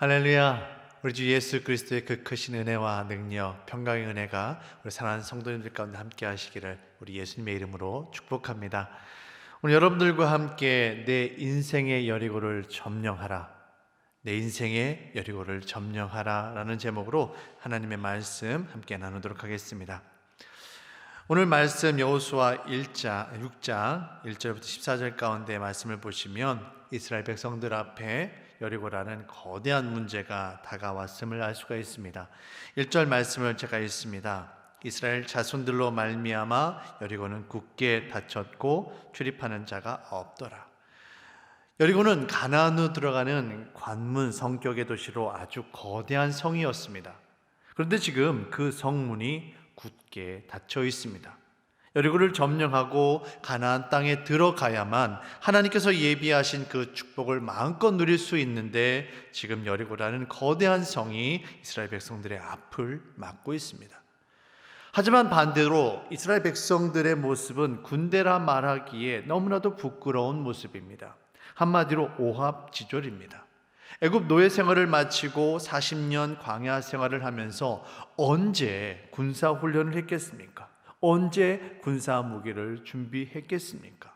할렐루야. 우리 주 예수 그리스도의 그 크신 은혜와 능력, 평강의 은혜가 우리 사랑하는 성도님들 가운데 함께 하시기를 우리 예수님의 이름으로 축복합니다. 오늘 여러분들과 함께 내 인생의 여리고를 점령하라, 내 인생의 여리고를 점령하라 라는 제목으로 하나님의 말씀 함께 나누도록 하겠습니다. 오늘 말씀 여호수아 6장 1절부터 14절 가운데 말씀을 보시면 이스라엘 백성들 앞에 여리고라는 거대한 문제가 다가왔음을 알 수가 있습니다. 1절 말씀을 제가 읽습니다. 이스라엘 자손들로 말미암아 여리고는 굳게 닫혔고 출입하는 자가 없더라. 여리고는 가나안으로 들어가는 관문 성격의 도시로 아주 거대한 성이었습니다. 그런데 지금 그 성문이 굳게 닫혀 있습니다. 여리고를 점령하고 가나안 땅에 들어가야만 하나님께서 예비하신 그 축복을 마음껏 누릴 수 있는데 지금 여리고라는 거대한 성이 이스라엘 백성들의 앞을 막고 있습니다. 하지만 반대로 이스라엘 백성들의 모습은 군대라 말하기에 너무나도 부끄러운 모습입니다. 한마디로 오합지졸입니다. 애굽 노예 생활을 마치고 40년 광야 생활을 하면서 언제 군사 훈련을 했겠습니까? 언제 군사 무기를 준비했겠습니까?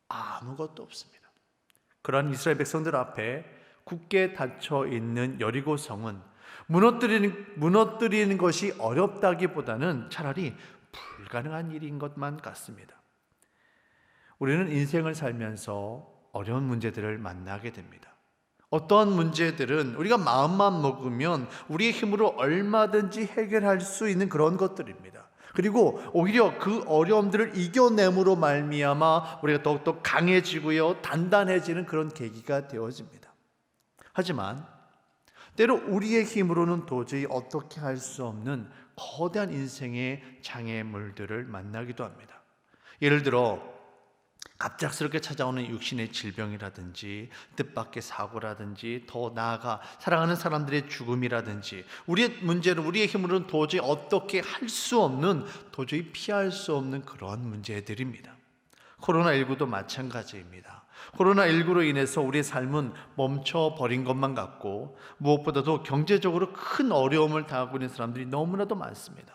아무것도 없습니다. 그러한 이스라엘 백성들 앞에 굳게 닫혀 있는 여리고 성은 무너뜨리는 것이 어렵다기보다는 차라리 불가능한 일인 것만 같습니다. 우리는 인생을 살면서 어려운 문제들을 만나게 됩니다. 어떠한 문제들은 우리가 마음만 먹으면 우리의 힘으로 얼마든지 해결할 수 있는 그런 것들입니다. 그리고 오히려 그 어려움들을 이겨냄으로 말미암아 우리가 더욱더 강해지고요, 단단해지는 그런 계기가 되어집니다. 하지만 때로 우리의 힘으로는 도저히 어떻게 할 수 없는 거대한 인생의 장애물들을 만나기도 합니다. 예를 들어 갑작스럽게 찾아오는 육신의 질병이라든지 뜻밖의 사고라든지 더 나아가 사랑하는 사람들의 죽음이라든지 우리의 문제는 우리의 힘으로는 도저히 어떻게 할 수 없는, 도저히 피할 수 없는 그러한 문제들입니다. 코로나19도 마찬가지입니다. 코로나19로 인해서 우리의 삶은 멈춰버린 것만 같고 무엇보다도 경제적으로 큰 어려움을 당하고 있는 사람들이 너무나도 많습니다.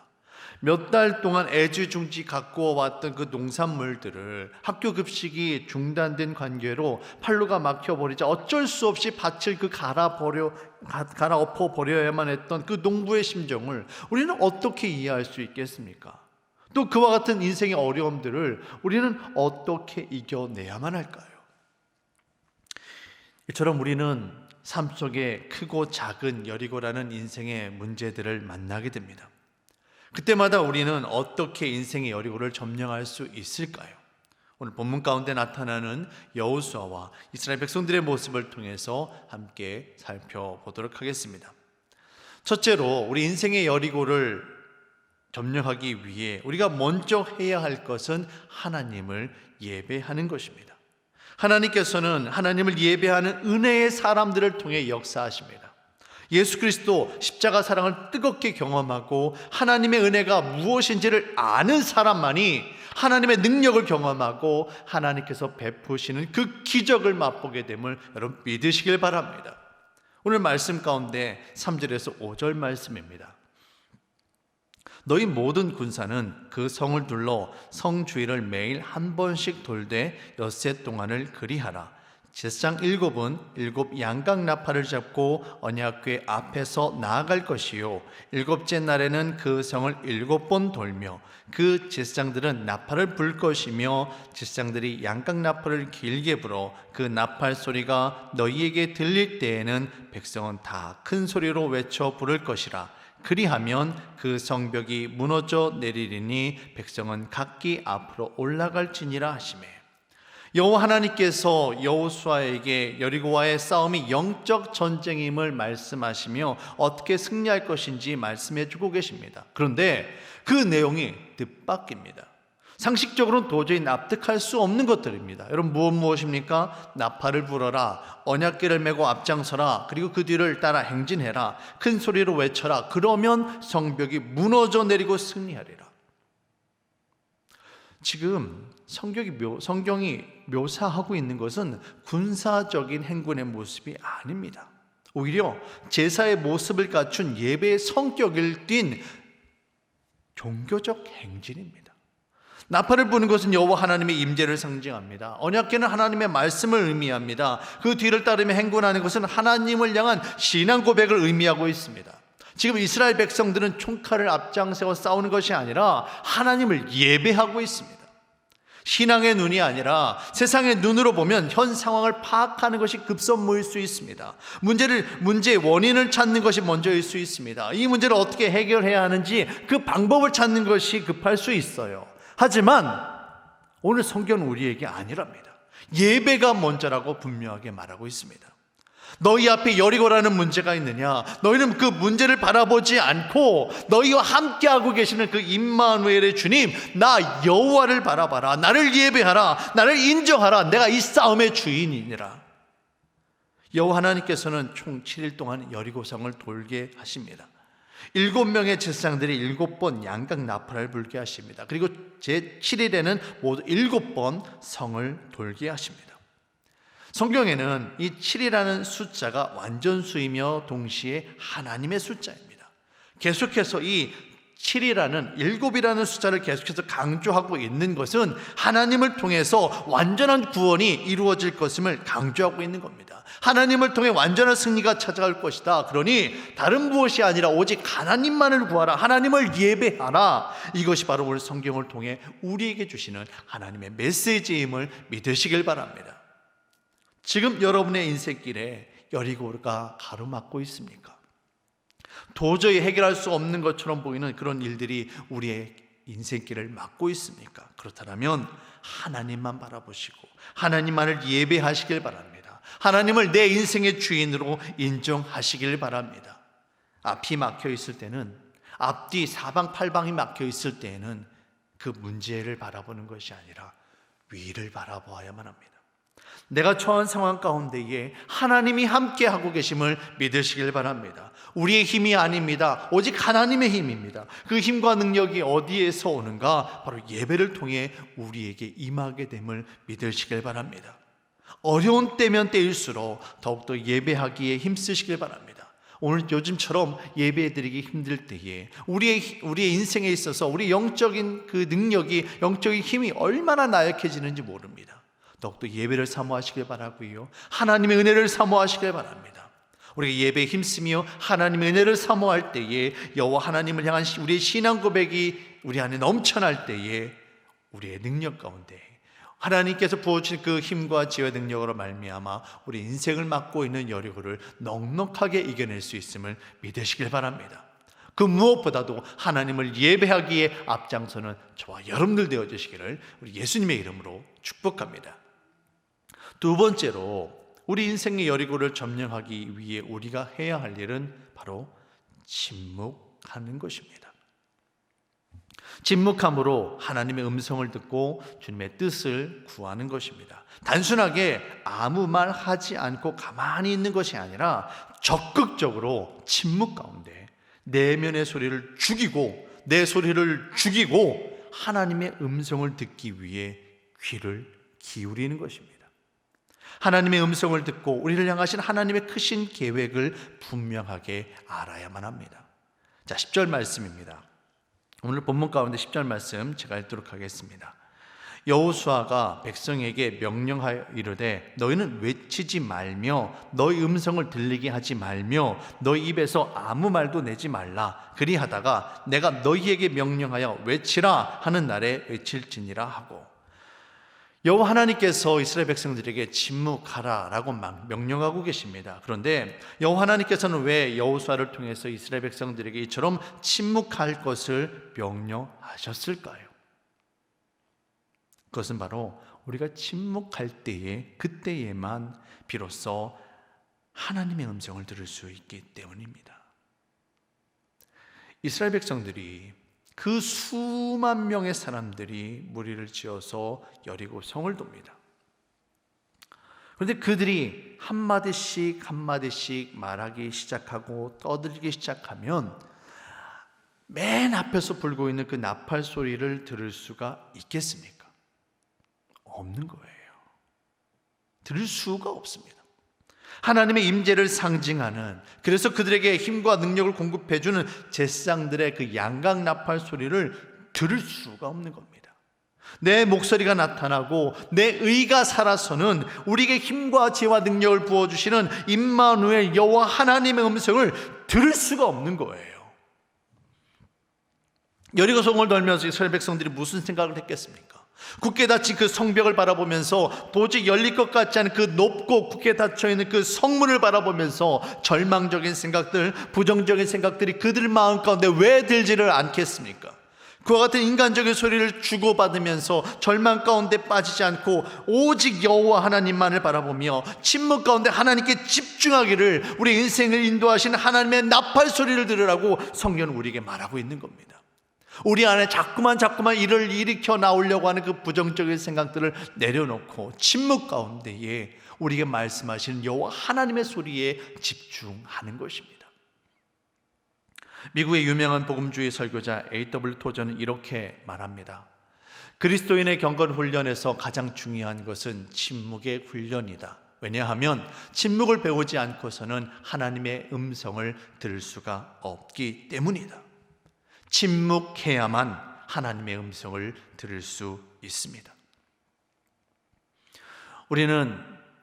몇 달 동안 애지중지 갖고 왔던 그 농산물들을 학교 급식이 중단된 관계로 판로가 막혀버리자 어쩔 수 없이 밭을 갈아엎어 버려야만 했던 그 농부의 심정을 우리는 어떻게 이해할 수 있겠습니까? 또 그와 같은 인생의 어려움들을 우리는 어떻게 이겨내야만 할까요? 이처럼 우리는 삶 속에 크고 작은 여리고라는 인생의 문제들을 만나게 됩니다. 그때마다 우리는 어떻게 인생의 여리고를 점령할 수 있을까요? 오늘 본문 가운데 나타나는 여호수아와 이스라엘 백성들의 모습을 통해서 함께 살펴보도록 하겠습니다. 첫째로 우리 인생의 여리고를 점령하기 위해 우리가 먼저 해야 할 것은 하나님을 예배하는 것입니다. 하나님께서는 하나님을 예배하는 은혜의 사람들을 통해 역사하십니다. 예수 그리스도 십자가 사랑을 뜨겁게 경험하고 하나님의 은혜가 무엇인지를 아는 사람만이 하나님의 능력을 경험하고 하나님께서 베푸시는 그 기적을 맛보게 됨을 여러분 믿으시길 바랍니다. 오늘 말씀 가운데 3절에서 5절 말씀입니다. 너희 모든 군사는 그 성을 둘러 성 주위를 매일 한 번씩 돌되 엿새 동안을 그리하라. 제사장 7은 7 양각 나팔을 잡고 언약궤 앞에서 나아갈 것이요 7째 날에는 그 성을 7번 돌며 그 제사장들은 나팔을 불 것이며 제사장들이 양각 나팔을 길게 불어 그 나팔 소리가 너희에게 들릴 때에는 백성은 다 큰 소리로 외쳐 부를 것이라. 그리하면 그 성벽이 무너져 내리리니 백성은 각기 앞으로 올라갈지니라 하시매. 여호와 하나님께서 여호수아에게 여리고와의 싸움이 영적 전쟁임을 말씀하시며 어떻게 승리할 것인지 말씀해 주고 계십니다. 그런데 그 내용이 뜻밖입니다. 상식적으로는 도저히 납득할 수 없는 것들입니다. 여러분 무엇입니까? 나팔을 불어라, 언약궤를 메고 앞장서라, 그리고 그 뒤를 따라 행진해라, 큰 소리로 외쳐라, 그러면 성벽이 무너져 내리고 승리하리라. 지금 성경이 묘사하고 있는 것은 군사적인 행군의 모습이 아닙니다. 오히려 제사의 모습을 갖춘 예배의 성격을 띤 종교적 행진입니다. 나팔을 부는 것은 여호와 하나님의 임재를 상징합니다. 언약궤는 하나님의 말씀을 의미합니다. 그 뒤를 따르며 행군하는 것은 하나님을 향한 신앙 고백을 의미하고 있습니다. 지금 이스라엘 백성들은 총칼을 앞장세워 싸우는 것이 아니라 하나님을 예배하고 있습니다. 신앙의 눈이 아니라 세상의 눈으로 보면 현 상황을 파악하는 것이 급선무일 수 있습니다. 문제의 원인을 찾는 것이 먼저일 수 있습니다. 이 문제를 어떻게 해결해야 하는지 그 방법을 찾는 것이 급할 수 있어요. 하지만 오늘 성경은 우리에게 아니랍니다. 예배가 먼저라고 분명하게 말하고 있습니다. 너희 앞에 여리고라는 문제가 있느냐? 너희는 그 문제를 바라보지 않고 너희와 함께하고 계시는 그 임마누엘의 주님, 나 여호와를 바라봐라. 나를 예배하라. 나를 인정하라. 내가 이 싸움의 주인이니라. 여호와 하나님께서는 총 7일 동안 여리고성을 돌게 하십니다. 7명의 제사장들이 7번 양각 나팔을 불게 하십니다. 그리고 제7일에는 모두 7번 성을 돌게 하십니다. 성경에는 이 7이라는 숫자가 완전수이며 동시에 하나님의 숫자입니다. 계속해서 이 7이라는 7이라는 숫자를 계속해서 강조하고 있는 것은 하나님을 통해서 완전한 구원이 이루어질 것임을 강조하고 있는 겁니다. 하나님을 통해 완전한 승리가 찾아갈 것이다. 그러니 다른 무엇이 아니라 오직 하나님만을 구하라. 하나님을 예배하라. 이것이 바로 오늘 성경을 통해 우리에게 주시는 하나님의 메시지임을 믿으시길 바랍니다. 지금 여러분의 인생길에 여리고가 가로막고 있습니까? 도저히 해결할 수 없는 것처럼 보이는 그런 일들이 우리의 인생길을 막고 있습니까? 그렇다면 하나님만 바라보시고 하나님만을 예배하시길 바랍니다. 하나님을 내 인생의 주인으로 인정하시길 바랍니다. 앞이 막혀 있을 때는, 앞뒤 사방팔방이 막혀 있을 때에는 그 문제를 바라보는 것이 아니라 위를 바라보아야만 합니다. 내가 처한 상황 가운데에 하나님이 함께하고 계심을 믿으시길 바랍니다. 우리의 힘이 아닙니다. 오직 하나님의 힘입니다. 그 힘과 능력이 어디에서 오는가? 바로 예배를 통해 우리에게 임하게 됨을 믿으시길 바랍니다. 어려운 때면 때일수록 더욱더 예배하기에 힘쓰시길 바랍니다. 오늘 요즘처럼 예배드리기 힘들 때에 우리의 인생에 있어서 우리 영적인 그 능력이, 영적인 힘이 얼마나 나약해지는지 모릅니다. 더욱더 예배를 사모하시길 바라고요, 하나님의 은혜를 사모하시길 바랍니다. 우리가 예배에 힘쓰며 하나님의 은혜를 사모할 때에 여호와 하나님을 향한 우리의 신앙 고백이 우리 안에 넘쳐날 때에 우리의 능력 가운데 하나님께서 부어주신 그 힘과 지혜와 능력으로 말미암아 우리 인생을 맡고 있는 여리고를 넉넉하게 이겨낼 수 있음을 믿으시길 바랍니다. 그 무엇보다도 하나님을 예배하기에 앞장서는 저와 여러분들 되어주시기를 우리 예수님의 이름으로 축복합니다. 두 번째로 우리 인생의 여리고를 점령하기 위해 우리가 해야 할 일은 바로 침묵하는 것입니다. 침묵함으로 하나님의 음성을 듣고 주님의 뜻을 구하는 것입니다. 단순하게 아무 말 하지 않고 가만히 있는 것이 아니라 적극적으로 침묵 가운데 내면의 소리를 죽이고, 내 소리를 죽이고 하나님의 음성을 듣기 위해 귀를 기울이는 것입니다. 하나님의 음성을 듣고 우리를 향하신 하나님의 크신 계획을 분명하게 알아야만 합니다. 자, 10절 말씀입니다. 오늘 본문 가운데 10절 말씀 제가 읽도록 하겠습니다. 여호수아가 백성에게 명령하여 이르되 너희는 외치지 말며 너희 음성을 들리게 하지 말며 너희 입에서 아무 말도 내지 말라. 그리하다가 내가 너희에게 명령하여 외치라 하는 날에 외칠지니라 하고, 여호와 하나님께서 이스라엘 백성들에게 침묵하라라고 명령하고 계십니다. 그런데 여호와 하나님께서는 왜 여호수아를 통해서 이스라엘 백성들에게 이처럼 침묵할 것을 명령하셨을까요? 그것은 바로 우리가 침묵할 때에, 그때에만 비로소 하나님의 음성을 들을 수 있기 때문입니다. 이스라엘 백성들이, 그 수만 명의 사람들이 무리를 지어서 여리고 성을 돕니다. 그런데 그들이 한마디씩 말하기 시작하고 떠들기 시작하면 맨 앞에서 불고 있는 그 나팔 소리를 들을 수가 있겠습니까? 없는 거예요. 들을 수가 없습니다. 하나님의 임재를 상징하는, 그래서 그들에게 힘과 능력을 공급해주는 제사장들의 그 양각 나팔 소리를 들을 수가 없는 겁니다. 내 목소리가 나타나고 내 의가 살아서는 우리에게 힘과 지혜와 능력을 부어주시는 임마누엘 여호와 하나님의 음성을 들을 수가 없는 거예요. 여리고 성을 돌면서 이스라엘 백성들이 무슨 생각을 했겠습니까? 굳게 닫힌 그 성벽을 바라보면서 도저히 열릴 것 같지 않은 그 높고 굳게 닫혀있는 그 성문을 바라보면서 절망적인 생각들, 부정적인 생각들이 그들 마음 가운데 왜 들지를 않겠습니까? 그와 같은 인간적인 소리를 주고받으면서 절망 가운데 빠지지 않고 오직 여호와 하나님만을 바라보며 침묵 가운데 하나님께 집중하기를, 우리 인생을 인도하시는 하나님의 나팔 소리를 들으라고 성경은 우리에게 말하고 있는 겁니다. 우리 안에 자꾸만 일을 일으켜 나오려고 하는 그 부정적인 생각들을 내려놓고 침묵 가운데에 우리에게 말씀하시는 여호와 하나님의 소리에 집중하는 것입니다. 미국의 유명한 복음주의 설교자 A.W. 토저는 이렇게 말합니다. 그리스도인의 경건 훈련에서 가장 중요한 것은 침묵의 훈련이다. 왜냐하면 침묵을 배우지 않고서는 하나님의 음성을 들을 수가 없기 때문이다. 침묵해야만 하나님의 음성을 들을 수 있습니다. 우리는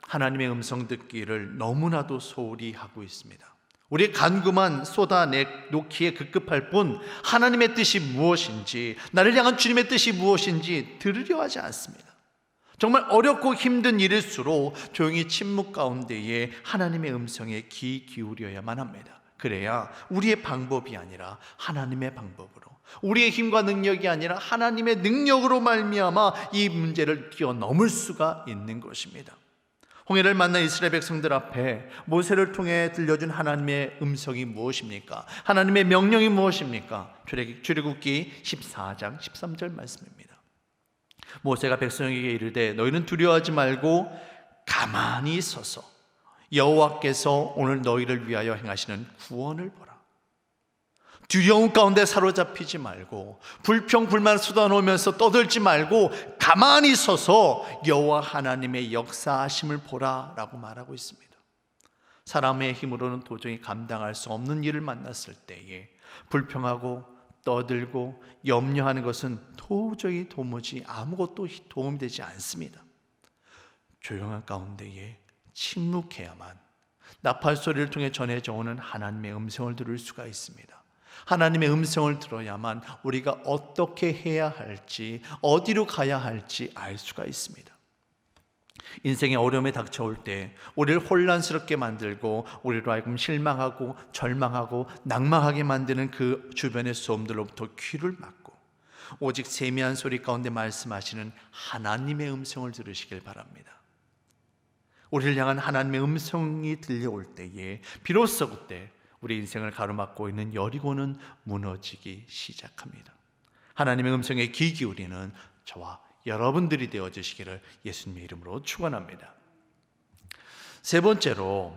하나님의 음성 듣기를 너무나도 소홀히 하고 있습니다. 우리의 간구만 쏟아내놓기에 급급할 뿐 하나님의 뜻이 무엇인지, 나를 향한 주님의 뜻이 무엇인지 들으려 하지 않습니다. 정말 어렵고 힘든 일일수록 조용히 침묵 가운데에 하나님의 음성에 귀 기울여야만 합니다. 그래야 우리의 방법이 아니라 하나님의 방법으로, 우리의 힘과 능력이 아니라 하나님의 능력으로 말미암아 이 문제를 뛰어넘을 수가 있는 것입니다. 홍해를 만난 이스라엘 백성들 앞에 모세를 통해 들려준 하나님의 음성이 무엇입니까? 하나님의 명령이 무엇입니까? 출애굽기 14장 13절 말씀입니다. 모세가 백성에게 이르되 너희는 두려워하지 말고 가만히 서서 여호와께서 오늘 너희를 위하여 행하시는 구원을 보라. 두려움 가운데 사로잡히지 말고 불평 불만 쏟아놓으면서 떠들지 말고 가만히 서서 여호와 하나님의 역사하심을 보라 라고 말하고 있습니다. 사람의 힘으로는 도저히 감당할 수 없는 일을 만났을 때에 불평하고 떠들고 염려하는 것은 도저히 도무지 아무것도 도움이 되지 않습니다. 조용한 가운데에 침묵해야만 나팔 소리를 통해 전해져 오는 하나님의 음성을 들을 수가 있습니다. 하나님의 음성을 들어야만 우리가 어떻게 해야 할지, 어디로 가야 할지 알 수가 있습니다. 인생의 어려움에 닥쳐올 때 우리를 혼란스럽게 만들고 우리로 하여금 실망하고 절망하고 낭망하게 만드는 그 주변의 소음들로부터 귀를 막고 오직 세미한 소리 가운데 말씀하시는 하나님의 음성을 들으시길 바랍니다. 우리를 향한 하나님의 음성이 들려올 때에 비로소 그때 우리 인생을 가로막고 있는 여리고는 무너지기 시작합니다. 하나님의 음성에 귀 기울이는 저와 여러분들이 되어주시기를 예수님의 이름으로 축원합니다. 세 번째로,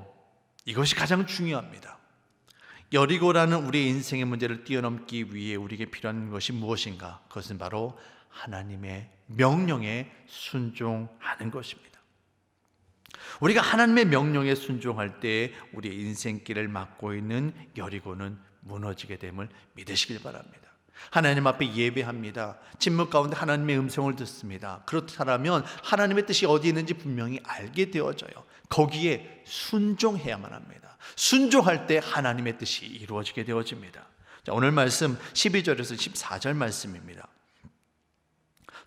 이것이 가장 중요합니다. 여리고라는 우리 인생의 문제를 뛰어넘기 위해 우리에게 필요한 것이 무엇인가? 그것은 바로 하나님의 명령에 순종하는 것입니다. 우리가 하나님의 명령에 순종할 때 우리의 인생길을 막고 있는 여리고는 무너지게 됨을 믿으시길 바랍니다. 하나님 앞에 예배합니다. 침묵 가운데 하나님의 음성을 듣습니다. 그렇다면 하나님의 뜻이 어디 있는지 분명히 알게 되어져요. 거기에 순종해야만 합니다. 순종할 때 하나님의 뜻이 이루어지게 되어집니다. 자, 오늘 말씀 12절에서 14절 말씀입니다.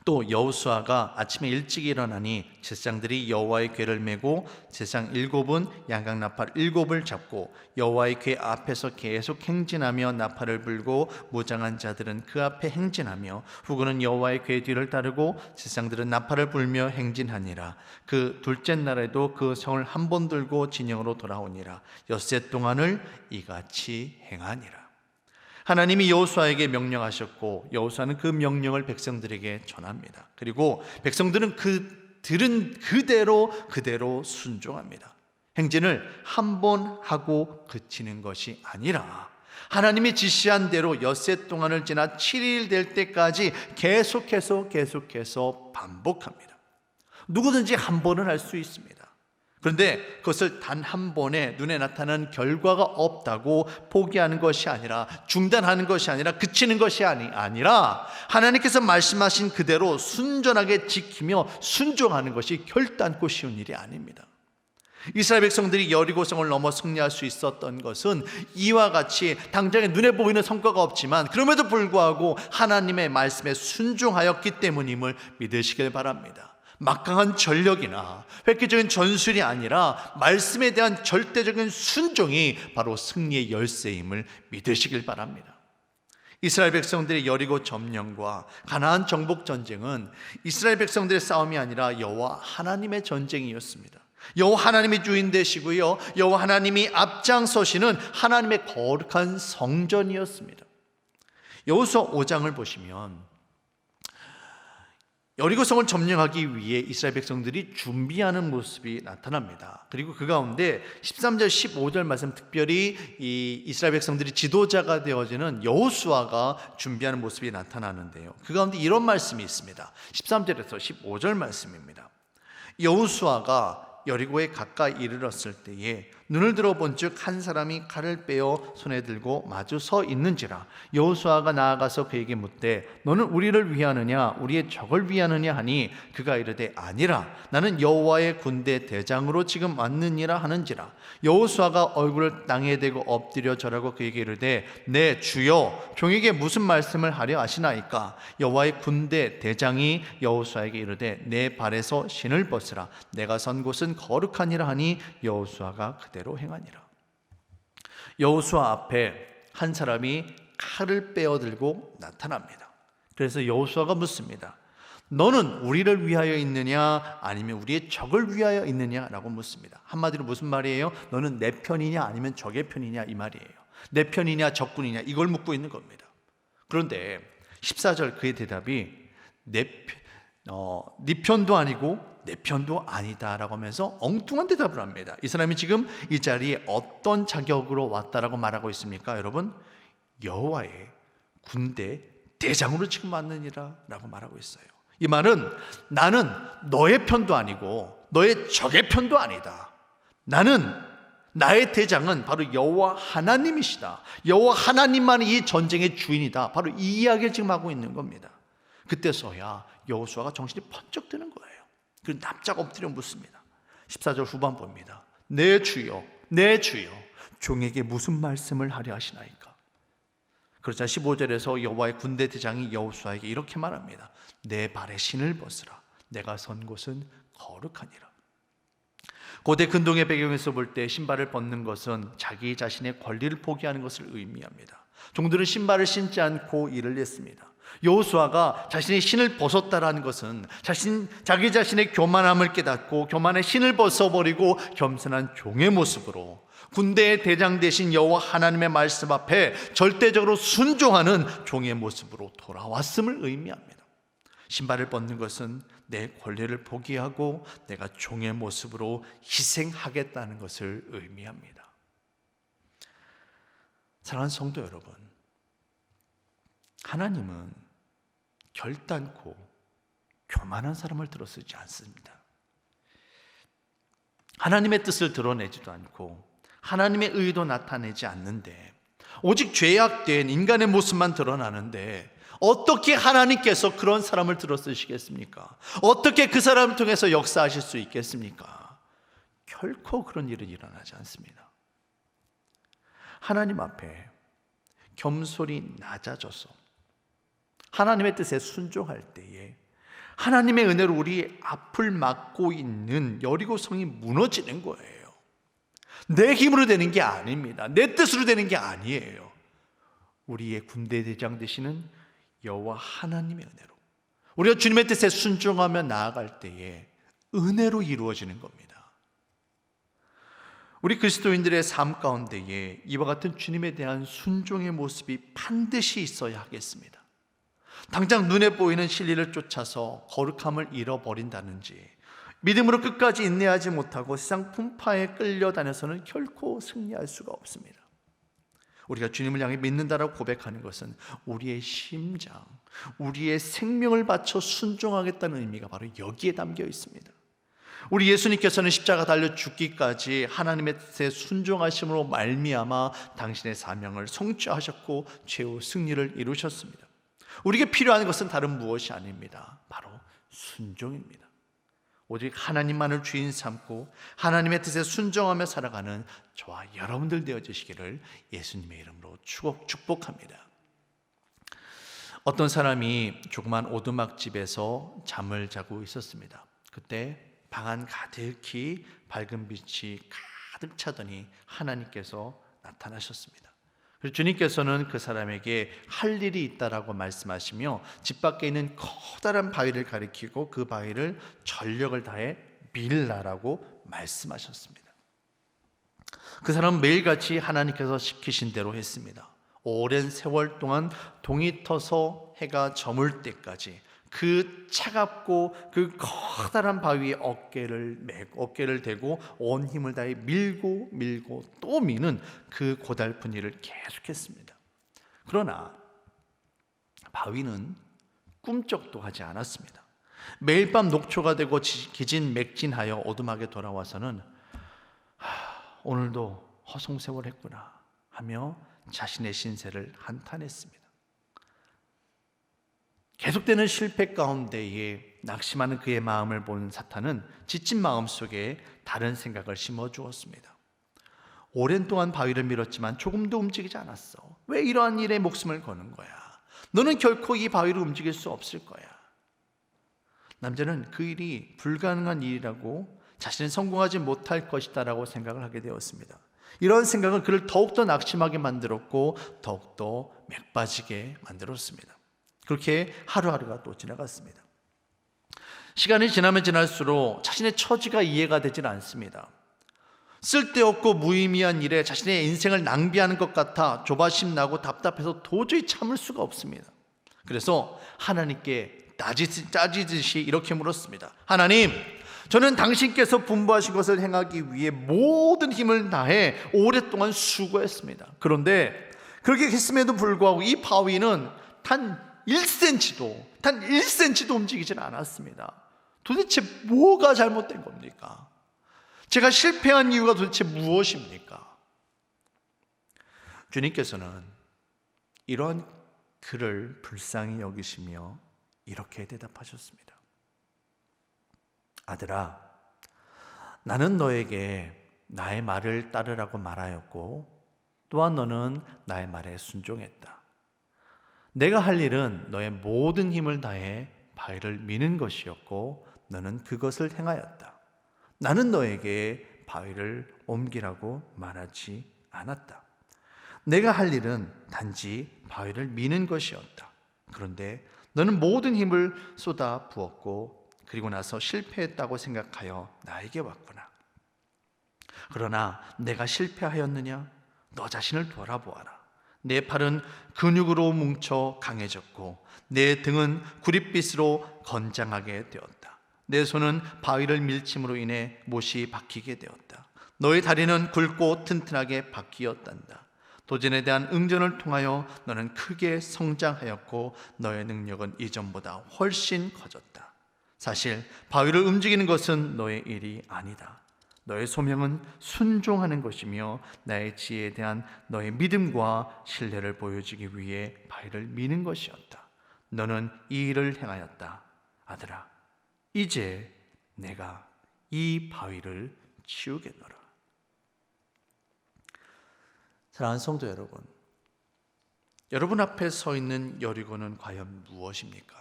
또 여호수아가 아침에 일찍 일어나니 제사장들이 여호와의 궤를 메고 제사장 7은 양각 나팔 7을 잡고 여호와의 궤 앞에서 계속 행진하며 나팔을 불고 무장한 자들은 그 앞에 행진하며 후군은 여호와의 궤 뒤를 따르고 제사장들은 나팔을 불며 행진하니라. 그 둘째 날에도 그 성을 한 번 들고 진영으로 돌아오니라. 엿새 동안을 이같이 행하니라. 하나님이 여호수아에게 명령하셨고 여호수아는 그 명령을 백성들에게 전합니다. 그리고 백성들은 들은 그대로 순종합니다. 행진을 한 번 하고 그치는 것이 아니라 하나님이 지시한 대로 엿새 동안을 지나 7일 될 때까지 계속해서 반복합니다. 누구든지 한 번은 할 수 있습니다. 그런데 그것을 단 한 번에 눈에 나타나는 결과가 없다고 포기하는 것이 아니라, 중단하는 것이 아니라, 그치는 것이 아니라 하나님께서 말씀하신 그대로 순전하게 지키며 순종하는 것이 결단코 쉬운 일이 아닙니다. 이스라엘 백성들이 여리고성을 넘어 승리할 수 있었던 것은 이와 같이 당장에 눈에 보이는 성과가 없지만 그럼에도 불구하고 하나님의 말씀에 순종하였기 때문임을 믿으시길 바랍니다. 막강한 전력이나 획기적인 전술이 아니라 말씀에 대한 절대적인 순종이 바로 승리의 열쇠임을 믿으시길 바랍니다. 이스라엘 백성들의 여리고 점령과 가나안 정복 전쟁은 이스라엘 백성들의 싸움이 아니라 여호와 하나님의 전쟁이었습니다. 여호와 하나님이 주인 되시고요, 여호와 하나님이 앞장서시는 하나님의 거룩한 성전이었습니다. 여호수아 5장을 보시면 여리고성을 점령하기 위해 이스라엘 백성들이 준비하는 모습이 나타납니다. 그리고 그 가운데 13절 15절 말씀, 특별히 이 이스라엘 백성들이 지도자가 되어지는 여호수아가 준비하는 모습이 나타나는데요, 그 가운데 이런 말씀이 있습니다. 13절에서 15절 말씀입니다. 여호수아가 여리고에 가까이 이르렀을 때에 눈을 들어 본즉 한 사람이 칼을 빼어 손에 들고 마주 서 있는지라. 여호수아가 나아가서 그에게 묻되 너는 우리를 위하느냐 우리의 적을 위하느냐 하니 그가 이르되 아니라 나는 여호와의 군대 대장으로 지금 왔느니라 하는지라. 여호수아가 얼굴을 땅에 대고 엎드려 절하고 그에게 이르되 내 주여 종에게 무슨 말씀을 하려 하시나이까. 여호와의 군대 대장이 여호수아에게 이르되 내 발에서 신을 벗으라. 내가 선 곳은 거룩하니라 하니 여호수아가 그대로 행하니라. 여호수아 앞에 한 사람이 칼을 빼어들고 나타납니다. 그래서 여호수아가 묻습니다. 너는 우리를 위하여 있느냐 아니면 우리의 적을 위하여 있느냐라고 묻습니다. 한마디로 무슨 말이에요? 너는 내 편이냐 아니면 적의 편이냐 이 말이에요. 내 편이냐 적군이냐 이걸 묻고 있는 겁니다. 그런데 14절 그의 대답이 네 편도 아니고 내 편도 아니다라고 하면서 엉뚱한 대답을 합니다. 이 사람이 지금 이 자리에 어떤 자격으로 왔다라고 말하고 있습니까? 여러분, 여호와의 군대 대장으로 지금 왔느니라 라고 말하고 있어요. 이 말은 나는 너의 편도 아니고 너의 적의 편도 아니다. 나의 대장은 바로 여호와 하나님이시다. 여호와 하나님만이 이 전쟁의 주인이다. 바로 이 이야기를 지금 하고 있는 겁니다. 그때서야 여호수아가 정신이 번쩍 드는 거예요. 그리고 납작 엎드려 묻습니다. 14절 후반 봅니다. 내 주여 종에게 무슨 말씀을 하려 하시나이까. 그러자 15절에서 여호와의 군대 대장이 여호수아에게 이렇게 말합니다. 내 발에 신을 벗으라. 내가 선 곳은 거룩하니라. 고대 근동의 배경에서 볼 때 신발을 벗는 것은 자기 자신의 권리를 포기하는 것을 의미합니다. 종들은 신발을 신지 않고 일을 했습니다. 여호수아가 자신의 신을 벗었다라는 것은 자기 자신의 교만함을 깨닫고 교만의 신을 벗어버리고 겸손한 종의 모습으로 군대의 대장 되신 여호와 하나님의 말씀 앞에 절대적으로 순종하는 종의 모습으로 돌아왔음을 의미합니다. 신발을 벗는 것은 내 권리를 포기하고 내가 종의 모습으로 희생하겠다는 것을 의미합니다. 사랑하는 성도 여러분, 하나님은 결단코 교만한 사람을 들어쓰지 않습니다. 하나님의 뜻을 드러내지도 않고 하나님의 의도 나타내지 않는데 오직 죄악된 인간의 모습만 드러나는데 어떻게 하나님께서 그런 사람을 들어쓰시겠습니까? 어떻게 그 사람을 통해서 역사하실 수 있겠습니까? 결코 그런 일은 일어나지 않습니다. 하나님 앞에 겸손히 낮아져서 하나님의 뜻에 순종할 때에 하나님의 은혜로 우리의 앞을 막고 있는 여리고성이 무너지는 거예요. 내 힘으로 되는 게 아닙니다. 내 뜻으로 되는 게 아니에요. 우리의 군대 대장 되시는 여호와 하나님의 은혜로 우리가 주님의 뜻에 순종하며 나아갈 때에 은혜로 이루어지는 겁니다. 우리 그리스도인들의 삶 가운데에 이와 같은 주님에 대한 순종의 모습이 반드시 있어야 하겠습니다. 당장 눈에 보이는 진리를 쫓아서 거룩함을 잃어버린다든지 믿음으로 끝까지 인내하지 못하고 세상 풍파에 끌려다녀서는 결코 승리할 수가 없습니다. 우리가 주님을 향해 믿는다라고 고백하는 것은 우리의 심장, 우리의 생명을 바쳐 순종하겠다는 의미가 바로 여기에 담겨 있습니다. 우리 예수님께서는 십자가 달려 죽기까지 하나님의 뜻에 순종하심으로 말미암아 당신의 사명을 성취하셨고 최후 승리를 이루셨습니다. 우리에게 필요한 것은 다른 무엇이 아닙니다. 바로 순종입니다. 오직 하나님만을 주인 삼고 하나님의 뜻에 순종하며 살아가는 저와 여러분들 되어주시기를 예수님의 이름으로 축복합니다. 어떤 사람이 조그만 오두막집에서 잠을 자고 있었습니다. 그때 방 안 가득히 밝은 빛이 가득 차더니 하나님께서 나타나셨습니다. 그리고 주님께서는 그 사람에게 할 일이 있다라고 말씀하시며 집 밖에 있는 커다란 바위를 가리키고 그 바위를 전력을 다해 밀라라고 말씀하셨습니다. 그 사람은 매일같이 하나님께서 시키신 대로 했습니다. 오랜 세월 동안 동이 터서 해가 저물 때까지 그 차갑고 그 커다란 바위에 어깨를 대고 온 힘을 다해 밀고 또 미는 그 고달픈 일을 계속했습니다. 그러나 바위는 꿈쩍도 하지 않았습니다. 매일 밤 녹초가 되고 기진맥진하여 오두막에 돌아와서는 오늘도 허송세월했구나 하며 자신의 신세를 한탄했습니다. 계속되는 실패 가운데에 낙심하는 그의 마음을 본 사탄은 지친 마음 속에 다른 생각을 심어주었습니다. 오랜 동안 바위를 밀었지만 조금도 움직이지 않았어. 왜 이러한 일에 목숨을 거는 거야? 너는 결코 이 바위를 움직일 수 없을 거야. 남자는 그 일이 불가능한 일이라고, 자신은 성공하지 못할 것이다 라고 생각을 하게 되었습니다. 이런 생각은 그를 더욱더 낙심하게 만들었고 더욱더 맥빠지게 만들었습니다. 그렇게 하루하루가 또 지나갔습니다. 시간이 지나면 지날수록 자신의 처지가 이해가 되질 않습니다. 쓸데없고 무의미한 일에 자신의 인생을 낭비하는 것 같아 조바심 나고 답답해서 도저히 참을 수가 없습니다. 그래서 하나님께 따지듯이 이렇게 물었습니다. 하나님, 저는 당신께서 분부하신 것을 행하기 위해 모든 힘을 다해 오랫동안 수고했습니다. 그런데 그렇게 했음에도 불구하고 이 바위는 단 1cm도 움직이질 않았습니다. 도대체 뭐가 잘못된 겁니까? 제가 실패한 이유가 도대체 무엇입니까? 주님께서는 이러한 그를 불쌍히 여기시며 이렇게 대답하셨습니다. 아들아, 나는 너에게 나의 말을 따르라고 말하였고 또한 너는 나의 말에 순종했다. 내가 할 일은 너의 모든 힘을 다해 바위를 미는 것이었고 너는 그것을 행하였다. 나는 너에게 바위를 옮기라고 말하지 않았다. 내가 할 일은 단지 바위를 미는 것이었다. 그런데 너는 모든 힘을 쏟아 부었고 그리고 나서 실패했다고 생각하여 나에게 왔구나. 그러나 내가 실패하였느냐? 너 자신을 돌아보아라. 내 팔은 근육으로 뭉쳐 강해졌고 내 등은 구릿빛으로 건장하게 되었다. 내 손은 바위를 밀침으로 인해 못이 박히게 되었다. 너의 다리는 굵고 튼튼하게 바뀌었단다. 도전에 대한 응전을 통하여 너는 크게 성장하였고 너의 능력은 이전보다 훨씬 커졌다. 사실 바위를 움직이는 것은 너의 일이 아니다. 너의 소명은 순종하는 것이며 나의 지혜에 대한 너의 믿음과 신뢰를 보여주기 위해 바위를 미는 것이었다. 너는 이 일을 행하였다. 아들아, 이제 내가 이 바위를 치우겠노라. 사랑하는 성도 여러분, 여러분 앞에 서 있는 여리고는 과연 무엇입니까?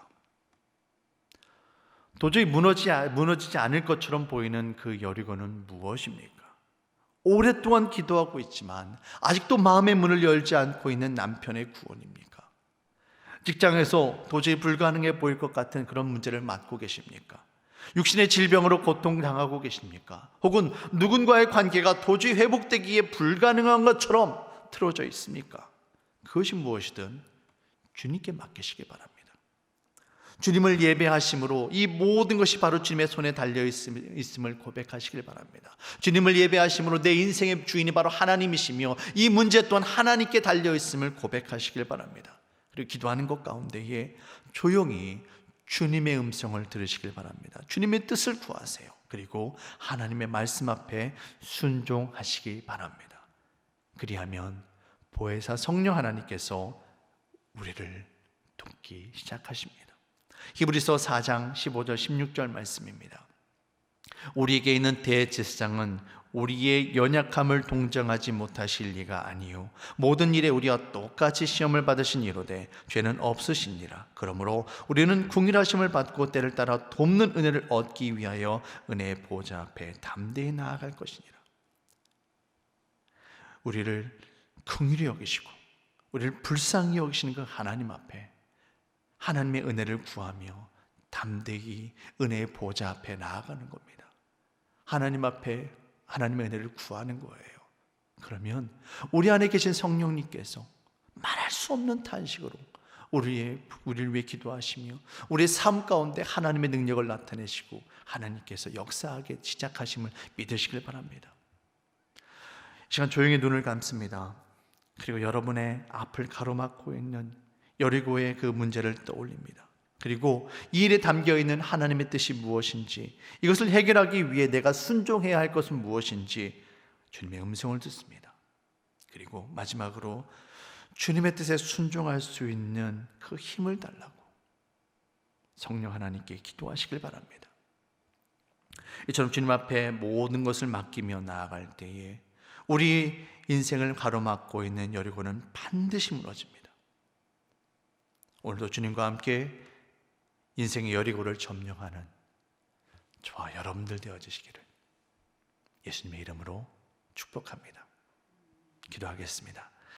도저히 무너지지 않을 것처럼 보이는 그 여리고는 무엇입니까? 오랫동안 기도하고 있지만 아직도 마음의 문을 열지 않고 있는 남편의 구원입니까? 직장에서 도저히 불가능해 보일 것 같은 그런 문제를 맡고 계십니까? 육신의 질병으로 고통당하고 계십니까? 혹은 누군가의 관계가 도저히 회복되기에 불가능한 것처럼 틀어져 있습니까? 그것이 무엇이든 주님께 맡기시기 바랍니다. 주님을 예배하심으로 이 모든 것이 바로 주님의 손에 달려 있음을 고백하시길 바랍니다. 주님을 예배하심으로 내 인생의 주인이 바로 하나님이시며 이 문제 또한 하나님께 달려 있음을 고백하시길 바랍니다. 그리고 기도하는 것 가운데에 조용히 주님의 음성을 들으시길 바랍니다. 주님의 뜻을 구하세요. 그리고 하나님의 말씀 앞에 순종하시기 바랍니다. 그리하면 보혜사 성령 하나님께서 우리를 돕기 시작하십니다. 히브리서 4장 15절 16절 말씀입니다. 우리에게 있는 대제사장은 우리의 연약함을 동정하지 못하실 리가 아니요 모든 일에 우리와 똑같이 시험을 받으신 이로되 죄는 없으시니라. 그러므로 우리는 궁일하심을 받고 때를 따라 돕는 은혜를 얻기 위하여 은혜의 보좌 앞에 담대히 나아갈 것이니라. 우리를 긍휼히 여기시고 우리를 불쌍히 여기시는 그 하나님 앞에 하나님의 은혜를 구하며 담대히 은혜의 보좌 앞에 나아가는 겁니다. 하나님 앞에 하나님의 은혜를 구하는 거예요. 그러면 우리 안에 계신 성령님께서 말할 수 없는 탄식으로 우리를 위해 기도하시며 우리의 삶 가운데 하나님의 능력을 나타내시고 하나님께서 역사하게 시작하심을 믿으시길 바랍니다. 이 시간 조용히 눈을 감습니다. 그리고 여러분의 앞을 가로막고 있는 여리고의 그 문제를 떠올립니다. 그리고 이 일에 담겨있는 하나님의 뜻이 무엇인지, 이것을 해결하기 위해 내가 순종해야 할 것은 무엇인지 주님의 음성을 듣습니다. 그리고 마지막으로 주님의 뜻에 순종할 수 있는 그 힘을 달라고 성령 하나님께 기도하시길 바랍니다. 이처럼 주님 앞에 모든 것을 맡기며 나아갈 때에 우리 인생을 가로막고 있는 여리고는 반드시 무너집니다. 오늘도 주님과 함께 인생의 여리고를 점령하는 저와 여러분들 되어주시기를 예수님의 이름으로 축복합니다. 기도하겠습니다.